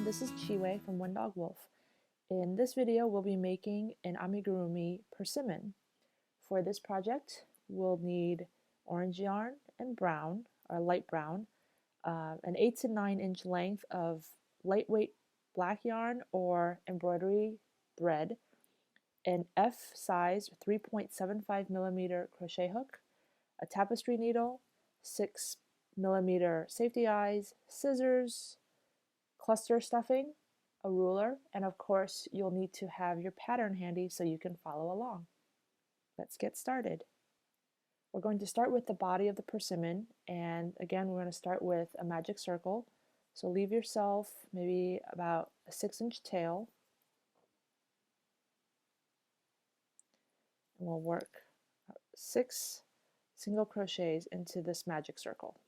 this is Chiwe from One Dog Wolf. In this video, we'll be making an amigurumi persimmon. For this project, we'll need orange yarn and brown, or light brown, an 8 to 9 inch length of lightweight black yarn or embroidery thread, an F size 3.75 millimeter crochet hook, a tapestry needle, 6 millimeter safety eyes, scissors, cluster stuffing, a ruler, and of course you'll need to have your pattern handy so you can follow along. Let's get started. We're going to start with the body of the persimmon, and again we're going to start with a magic circle. So leave yourself maybe about a 6-inch tail, and we'll work 6 single crochets into this magic circle.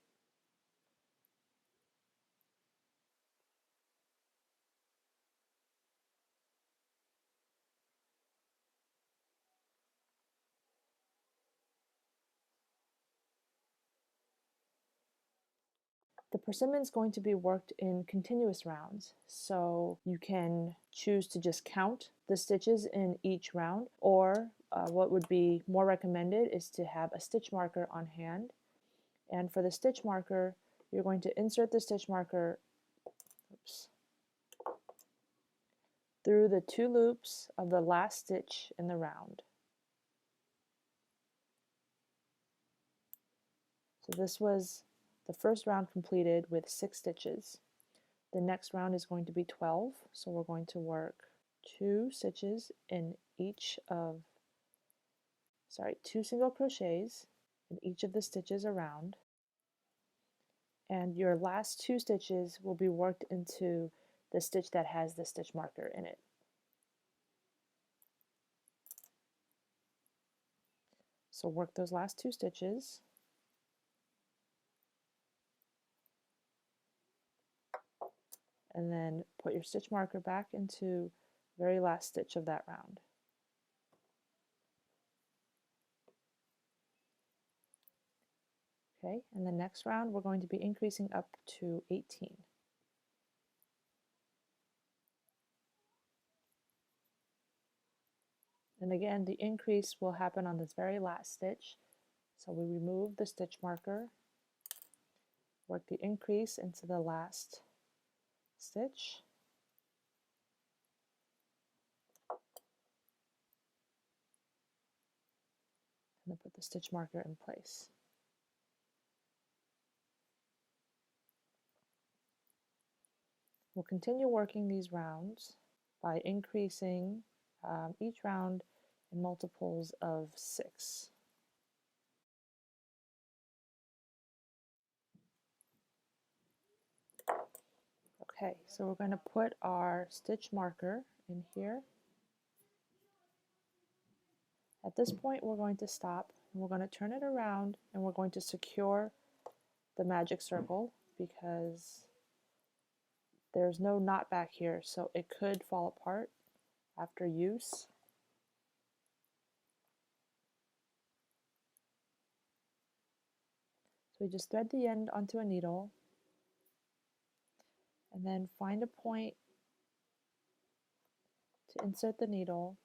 The persimmon is going to be worked in continuous rounds, so you can choose to just count the stitches in each round, or what would be more recommended is to have a stitch marker on hand. And for the stitch marker, you're going to insert the stitch marker through the 2 loops of the last stitch in the round. So this was the first round completed with 6 stitches. The next round is going to be 12, so we're going to work 2 stitches in each of, 2 single crochets in each of the stitches around, and your last 2 stitches will be worked into the stitch that has the stitch marker in it. So work those last 2 stitches. And then put your stitch marker back into the very last stitch of that round. Okay, and the next round we're going to be increasing up to 18. And again, the increase will happen on this very last stitch. So we remove the stitch marker, work the increase into the last stitch, and then put the stitch marker in place. We'll continue working these rounds by increasing each round in multiples of 6. Okay, so we're going to put our stitch marker in here. At this point we're going to stop, and we're going to turn it around, and we're going to secure the magic circle because there's no knot back here, so it could fall apart after use. So we just thread the end onto a needle, and then find a point to insert the needle,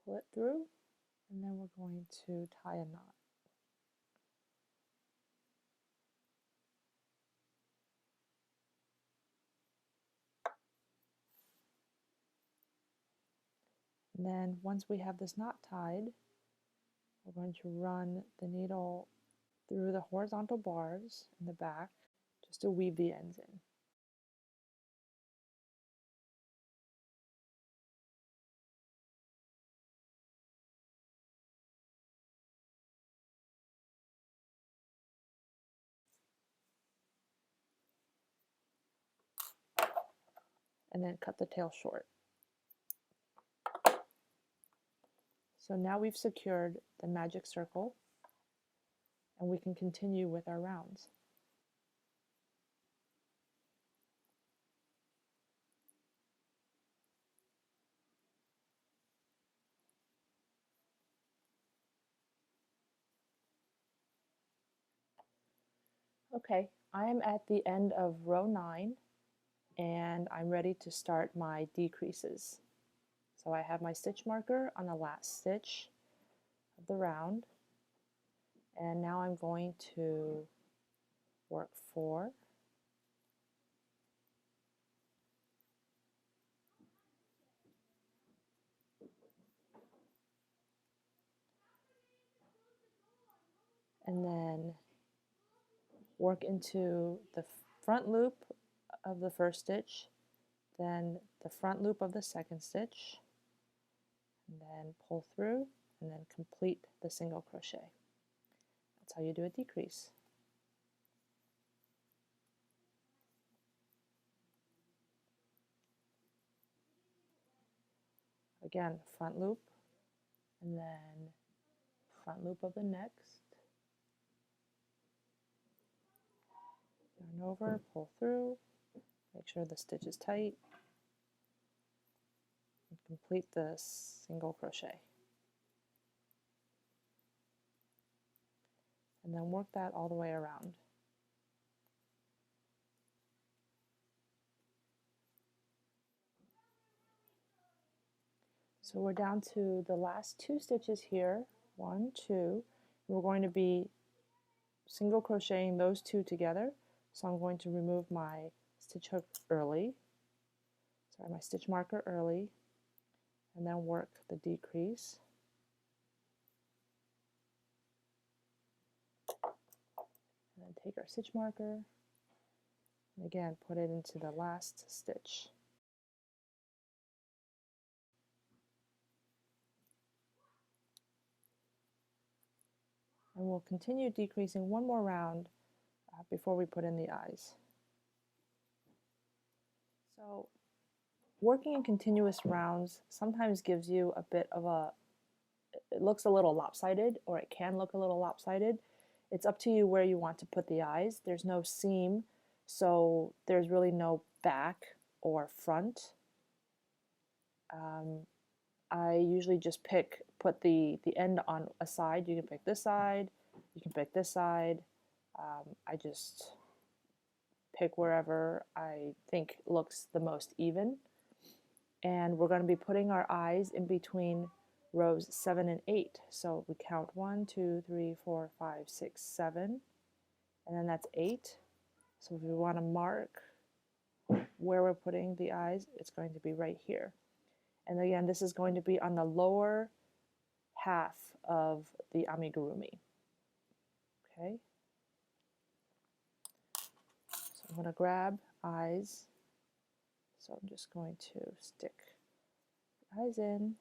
pull it through, and then we're going to tie a knot. And then once we have this knot tied, we're going to run the needle through the horizontal bars in the back just to weave the ends in. And then cut the tail short. So now we've secured the magic circle, and we can continue with our rounds. Okay, I am at the end of row 9 and I'm ready to start my decreases. So I have my stitch marker on the last stitch of the round, and now I'm going to work 4, and then work into the front loop of the first stitch, then the front loop of the second stitch, and then pull through and then complete the single crochet. That's how you do a decrease. Again, front loop, and then front loop of the next, yarn over, pull through, make sure the stitch is tight, and complete the single crochet. And then work that all the way around. So we're down to the last 2 stitches here, 1, 2. We're going to be single crocheting those 2 together. So I'm going to remove my stitch hook early, my stitch marker early, and then work the decrease. And then take our stitch marker, and again put it into the last stitch. And we'll continue decreasing one more round before we put in the eyes. So working in continuous rounds sometimes gives you a bit of it looks a little lopsided, or it can look a little lopsided. It's up to you where you want to put the eyes. There's no seam, so there's really no back or front. I usually just put the end on a side. You can pick this side, you can pick this side. I just pick wherever I think looks the most even. And we're going to be putting our eyes in between rows 7 and 8. So we count 1, 2, 3, 4, 5, 6, 7, and then that's 8. So if we want to mark where we're putting the eyes, it's going to be right here. And again, this is going to be on the lower half of the amigurumi. Okay. So I'm going to grab eyes. So I'm just going to stick eyes in.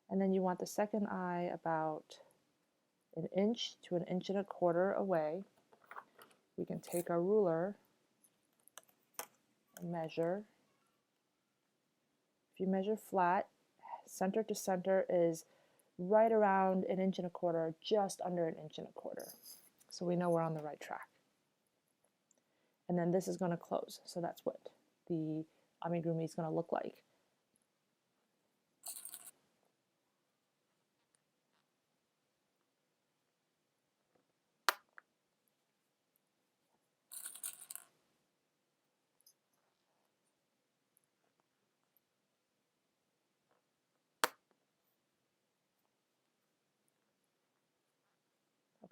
And then you want the second eye about 1 inch to 1.25 inches away. We can take our ruler and measure. If you measure flat, center to center is right around 1.25 inches, just under 1.25 inches. So we know we're on the right track. And then this is going to close. So that's what the amigurumi is going to look like.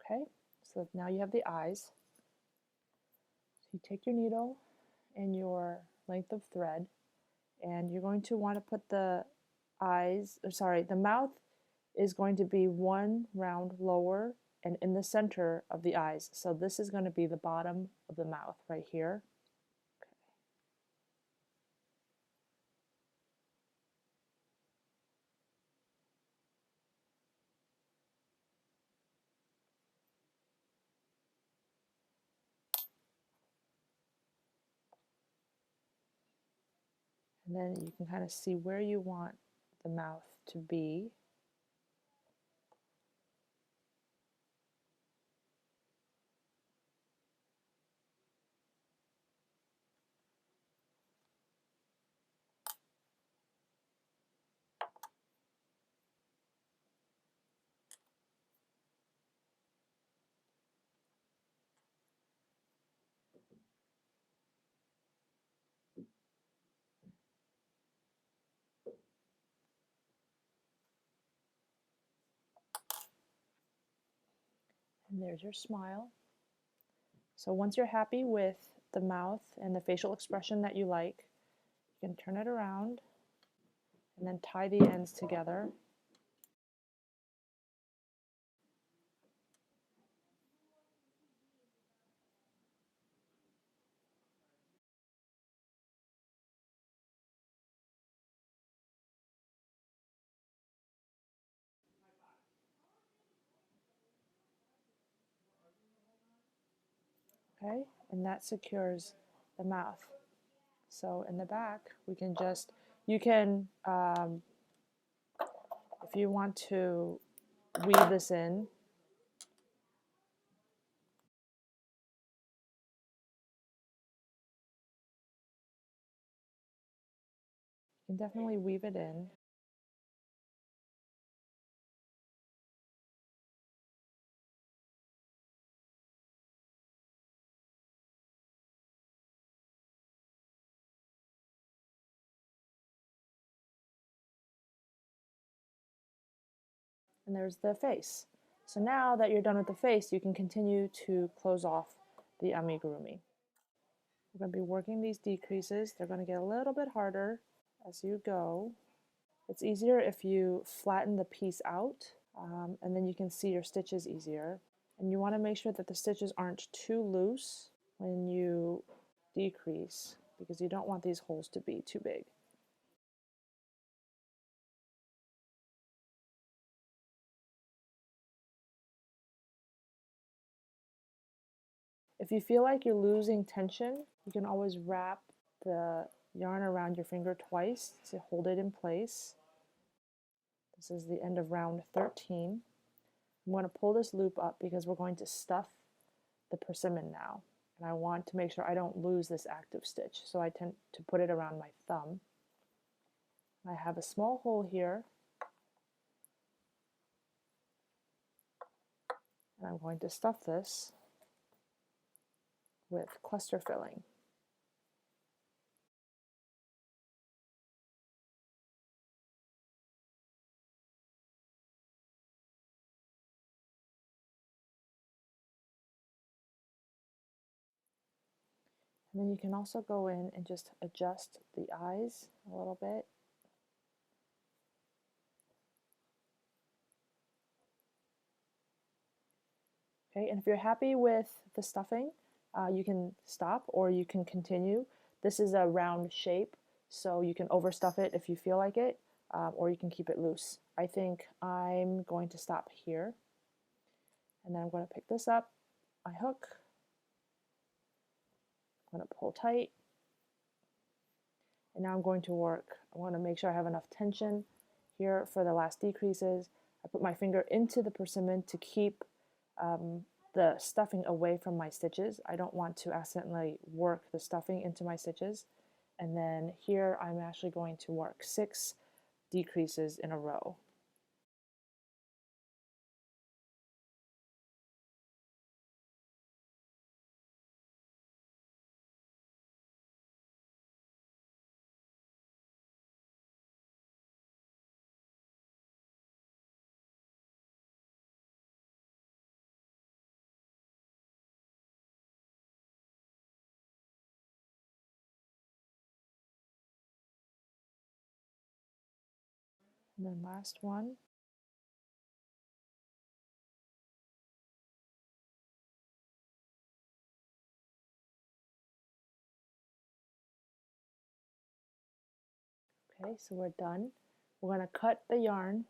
Okay, so now you have the eyes. So you take your needle and your length of thread, and you're going to want to put the eyes, or sorry, the mouth is going to be 1 round lower and in the center of the eyes. So this is going to be the bottom of the mouth right here. And then you can kind of see where you want the mouth to be. And there's your smile. So once you're happy with the mouth and the facial expression that you like, you can turn it around and then tie the ends together. Okay, and that secures the mouth. So in the back, we can just, you can, if you want to weave this in, you can definitely weave it in. And there's the face. So now that you're done with the face, you can continue to close off the amigurumi. We're going to be working these decreases. They're going to get a little bit harder as you go. It's easier if you flatten the piece out, and then you can see your stitches easier. And you want to make sure that the stitches aren't too loose when you decrease, because you don't want these holes to be too big. If you feel like you're losing tension, you can always wrap the yarn around your finger twice to hold it in place. This is the end of round 13. I'm going to pull this loop up because we're going to stuff the persimmon now. And I want to make sure I don't lose this active stitch, so I tend to put it around my thumb. I have a small hole here, and I'm going to stuff this with cluster filling. And then you can also go in and just adjust the eyes a little bit. Okay, and if you're happy with the stuffing, you can stop or you can continue. This is a round shape, so you can overstuff it if you feel like it, or you can keep it loose. I think I'm going to stop here, and then I'm going to pick this up, my hook, I'm going to pull tight, and now I'm going to work. I want to make sure I have enough tension here for the last decreases. I put my finger into the persimmon to keep the stuffing away from my stitches. I don't want to accidentally work the stuffing into my stitches. And then here I'm actually going to work 6 decreases in a row. And then last one. Okay, so we're done. We're going to cut the yarn.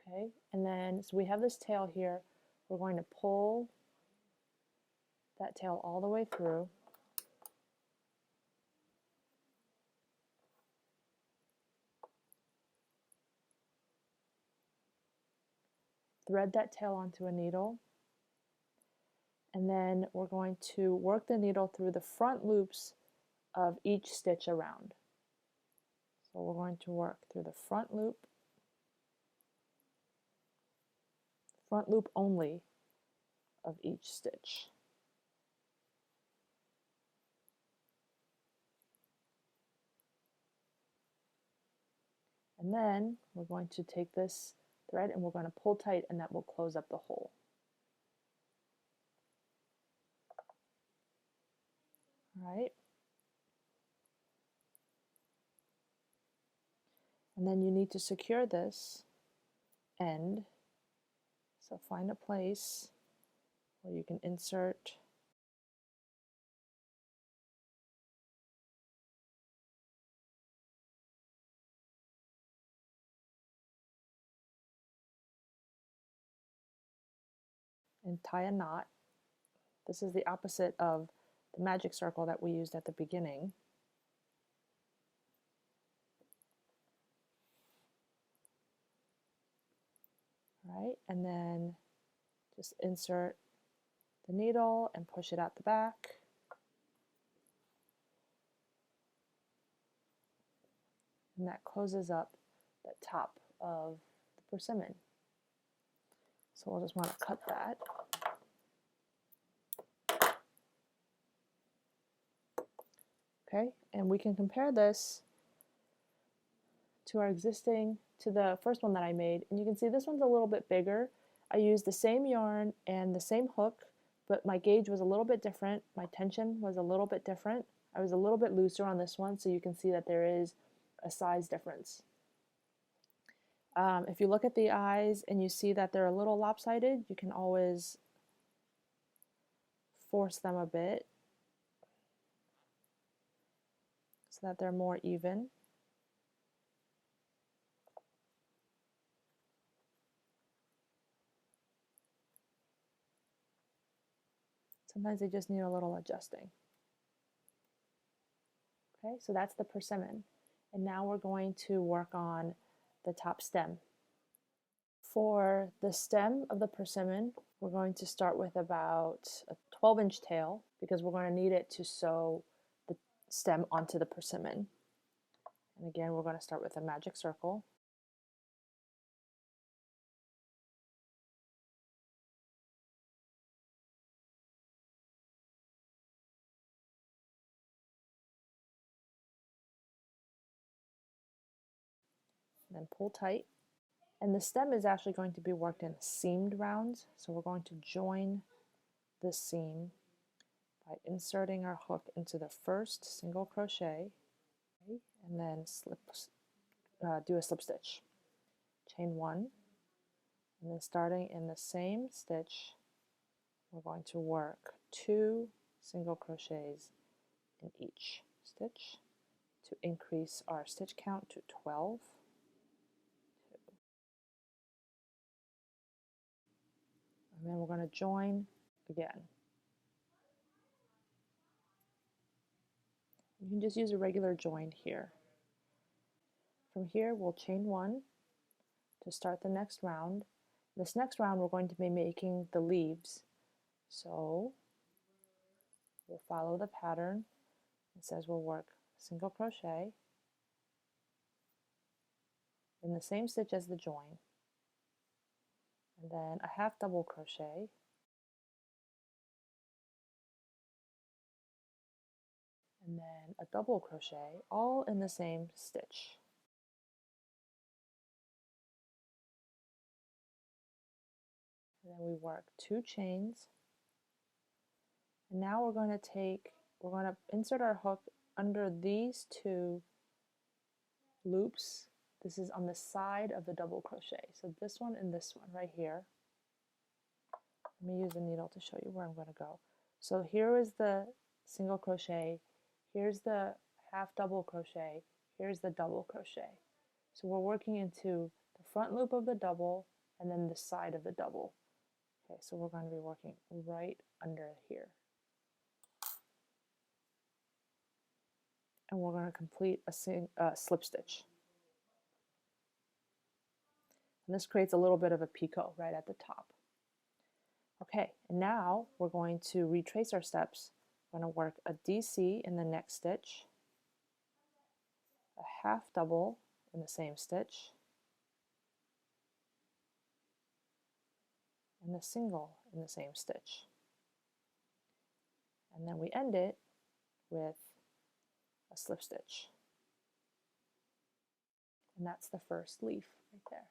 Okay, and then so we have this tail here. We're going to pull that tail all the way through. Thread that tail onto a needle, and then we're going to work the needle through the front loops of each stitch around. So we're going to work through the front loop only of each stitch. And then we're going to take this thread and we're going to pull tight, and that will close up the hole. All right. And then you need to secure this end. So find a place where you can insert and tie a knot. This is the opposite of the magic circle that we used at the beginning. Right, and then just insert the needle and push it out the back. And that closes up the top of the persimmon. So we'll just want to cut that. Okay, and we can compare this to the first one that I made, and you can see this one's a little bit bigger. I used the same yarn and the same hook, but my gauge was a little bit different. My tension was a little bit different. I was a little bit looser on this one, so you can see that there is a size difference. If you look at the eyes and you see that they're a little lopsided, you can always force them a bit so that they're more even. Sometimes they just need a little adjusting. Okay, so that's the persimmon. And now we're going to work on the top stem. For the stem of the persimmon, we're going to start with about a 12-inch tail because we're going to need it to sew the stem onto the persimmon. And again, we're going to start with a magic circle. Then pull tight. And the stem is actually going to be worked in seamed rounds. So we're going to join the seam by inserting our hook into the first single crochet, okay, and then do a slip stitch. Chain one, and then starting in the same stitch, we're going to work 2 single crochets in each stitch to increase our stitch count to 12. And then we're going to join again. You can just use a regular join here. From here, we'll chain 1 to start the next round. This next round, we're going to be making the leaves. So we'll follow the pattern. It says we'll work single crochet in the same stitch as the join, and then a half double crochet, and then a double crochet, all in the same stitch. And then we work 2 chains, and now we're going to insert our hook under these 2 loops. This is on the side of the double crochet, so this one and this one right here. Let me use a needle to show you where I'm going to go. So here is the single crochet, here's the half double crochet, here's the double crochet. So we're working into the front loop of the double and then the side of the double. Okay, so we're going to be working right under here. And we're going to complete a slip stitch. And this creates a little bit of a picot right at the top. Okay, and now we're going to retrace our steps. We're going to work a DC in the next stitch, a half double in the same stitch, and a single in the same stitch. And then we end it with a slip stitch. and that's the first leaf right there.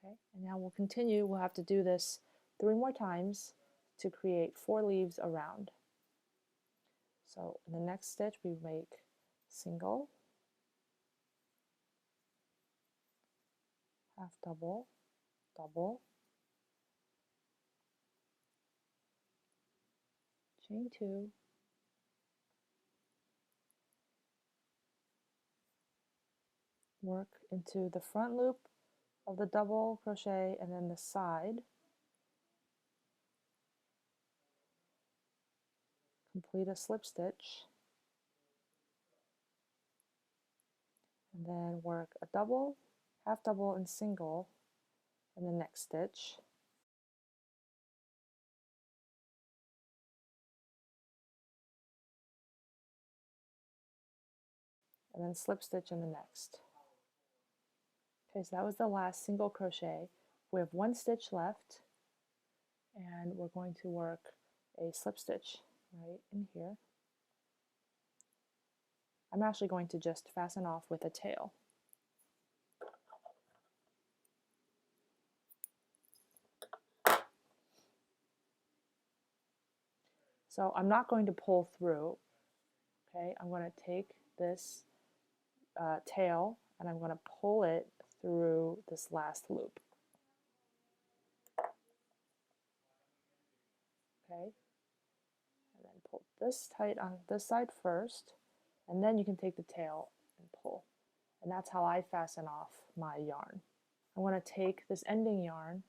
Okay, and now we'll continue. We'll have to do this 3 more times to create 4 leaves around. So in the next stitch we make single, half double, double, chain 2, work into the front loop of the double crochet and then the side, complete a slip stitch, and then work a double, half double, and single in the next stitch. And then slip stitch in the next. Okay, so that was the last single crochet. We have 1 stitch left, and we're going to work a slip stitch right in here. I'm actually going to just fasten off with a tail. So I'm not going to pull through, okay? I'm going to take this tail and I'm going to pull it through this last loop. Okay? And then pull this tight on this side first, and then you can take the tail and pull. And that's how I fasten off my yarn. I want to take this ending yarn,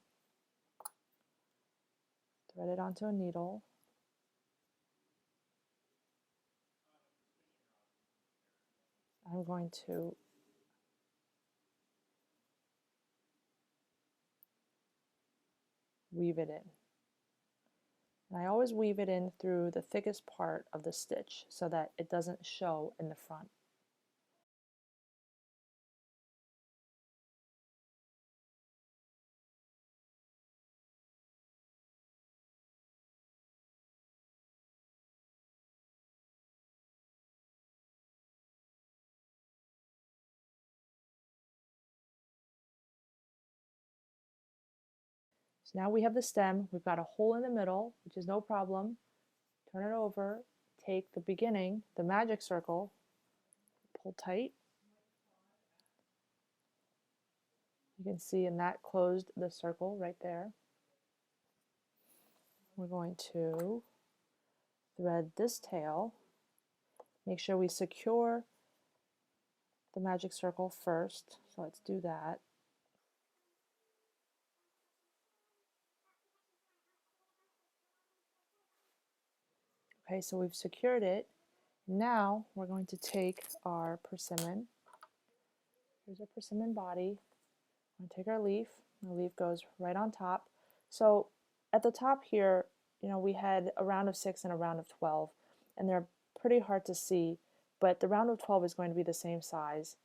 thread it onto a needle, I'm going to weave it in. And I always weave it in through the thickest part of the stitch so that it doesn't show in the front. So now we have the stem, we've got a hole in the middle, which is no problem. Turn it over, take the beginning, the magic circle, pull tight. You can see, and that closed the circle right there. We're going to thread this tail. Make sure we secure the magic circle first, so let's do that. Okay, so we've secured it. Now we're going to take our persimmon. Here's our persimmon body. We're going to take our leaf. The leaf goes right on top. So at the top here, you know, we had a round of 6 and a round of 12, and they're pretty hard to see, but the round of 12 is going to be the same size.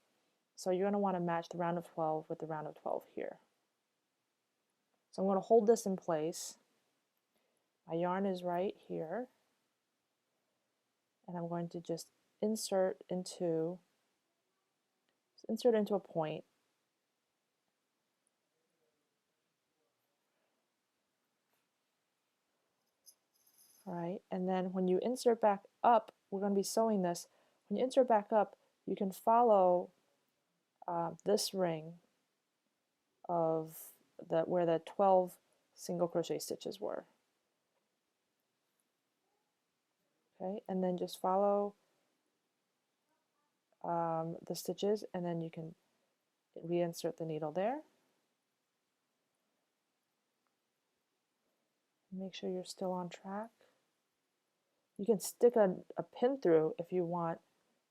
So you're going to want to match the round of 12 with the round of 12 here. So I'm going to hold this in place. My yarn is right here, and I'm going to just insert into a point. All right, and then when you insert back up, we're going to be sewing this. When you insert back up, you can follow this ring of where the 12 single crochet stitches were. Okay, and then just follow the stitches, and then you can reinsert the needle there. Make sure you're still on track. You can stick a pin through if you want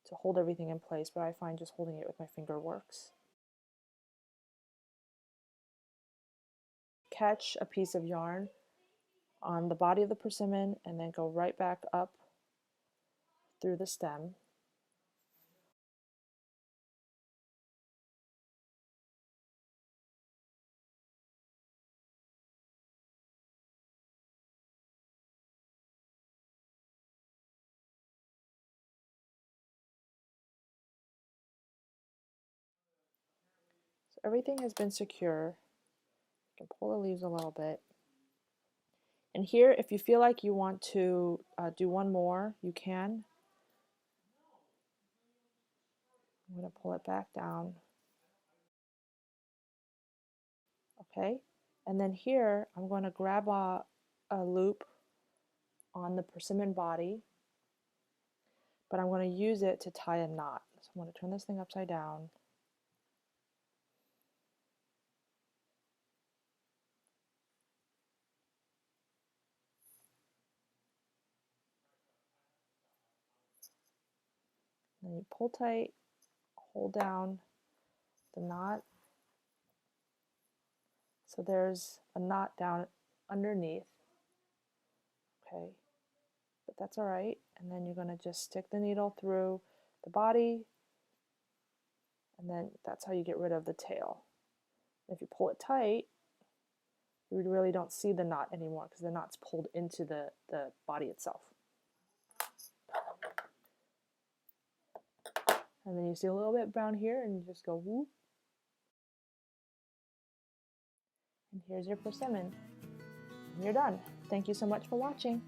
to hold everything in place, but I find just holding it with my finger works. Catch a piece of yarn on the body of the persimmon and then go right back up through the stem. everything has been secure. You can pull the leaves a little bit. And here, if you feel like you want to do one more, you can. I'm going to pull it back down. Okay, and then here I'm going to grab a loop on the persimmon body, but I'm going to use it to tie a knot. So I'm going to turn this thing upside down. Then you pull tight, hold down the knot. So there's a knot down underneath. Okay, but that's all right. And then you're going to just stick the needle through the body, and then that's how you get rid of the tail. If you pull it tight, you really don't see the knot anymore because the knot's pulled into the body itself. And then you see a little bit brown here, and you just go whoop. And here's your persimmon. And you're done. Thank you so much for watching.